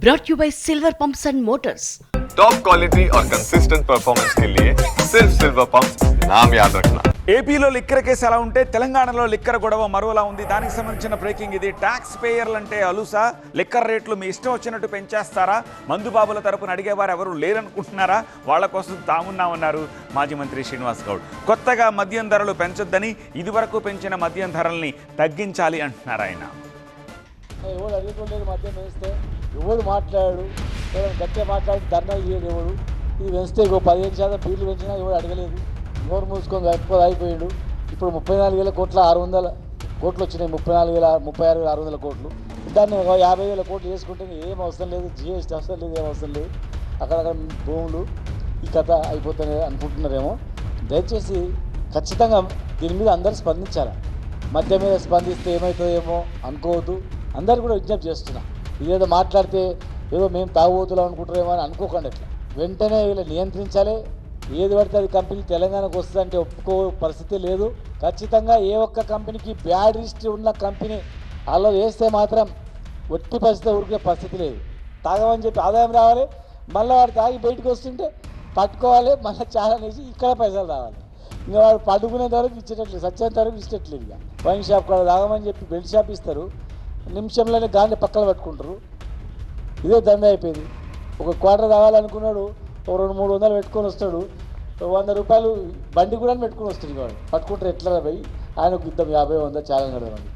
brought you by Silver Pumps and Motors. Top quality और consistent performance के लिए सिर्फ सिल्वर पंप्स नाम याद रखना. ఏపీలో లిక్కర్ కేసు ఎలా ఉంటే తెలంగాణలో లిక్కర్ గొడవ మరోలా ఉంది. దానికి సంబంధించిన బ్రేకింగ్ ఇది. ట్యాక్స్ పేయర్లు అంటే అలుసా? లిక్కర్ రేట్లు మీ ఇష్టం వచ్చినట్టు పెంచేస్తారా? మందుబాబుల తరపున అడిగేవారు ఎవరు లేరనుకుంటున్నారా? వాళ్ళ కోసం తామున్నామన్నారు మాజీ మంత్రి శ్రీనివాస్ గౌడ్. కొత్తగా మద్యం ధరలు పెంచొద్దని, ఇదివరకు పెంచిన మద్యం ధరల్ని తగ్గించాలి అంటున్నారు ఆయన. ఎవడు అడుగుకోలేదు మద్యం వేస్తే, ఎవడు మాట్లాడాడు, గట్టిగా మాట్లాడి ధర్నా చేయడు ఎవడు. ఇది పెంచితే 15% బీర్లు పెంచినా ఎవడు అడగలేదు. నోరు మూసుకొని ఎక్కువ అయిపోయాడు. ఇప్పుడు 34,000 కోట్ల 600 కోట్లు వచ్చినాయి. 36,600 కోట్లు. దాన్ని 50,000 కోట్లు చేసుకుంటే ఏం అవసరం లేదు, జిఎస్టీ అవసరం లేదు, ఏం అవసరం లేదు. అక్కడక్కడ భూములు ఈ కథ అయిపోతుంది అనుకుంటున్నారేమో. దయచేసి ఖచ్చితంగా దీని మీద అందరూ స్పందించాలి. మధ్య మీద స్పందిస్తే ఏమవుతుందేమో అనుకోవద్దు. అందరు కూడా విజ్ఞప్తి చేస్తున్నా. ఇదేదో మాట్లాడితే ఏదో మేము తాగుబోతున్నాం అనుకుంటారేమో అని అనుకోకండి. అట్లా వెంటనే వీళ్ళు నియంత్రించాలి. ఏది పడితే అది కంపెనీ తెలంగాణకు వస్తుందంటే ఒప్పుకో పరిస్థితి లేదు. ఖచ్చితంగా ఏ ఒక్క కంపెనీకి బ్యాడ్ హిస్టరీ ఉన్న కంపెనీ అలా వేస్తే మాత్రం ఒట్టి పరిస్థితి ఊరికే పరిస్థితి లేదు. తాగమని చెప్పి ఆదాయం రావాలి, మళ్ళీ వాడు తాగి బయటకు వస్తుంటే పట్టుకోవాలి, మళ్ళీ చాలా వేసి ఇక్కడ పైసలు రావాలి. ఇంకా వాడు పట్టుకునేంత వరకు ఇచ్చేటట్లేదు, సచ్చేంత వరకు ఇచ్చేటట్లేదు. ఇక వైన్ షాప్ కూడా తాగమని చెప్పి బెల్ట్ షాప్ ఇస్తారు, నిమిషంలోనే గాంధీ పక్కన పట్టుకుంటారు. ఇదే దండ అయిపోయింది. ఒక క్వార్టర్ తాగాలనుకున్నాడు, ఒక 200-300 పెట్టుకొని వస్తాడు. 100 రూపాయలు బండి కూడా పెట్టుకొని వస్తుంది. వాడు పట్టుకుంటారు ఎట్లా పోయి ఆయనకు ఇద్దాం 50-100 చాలా కడదామని.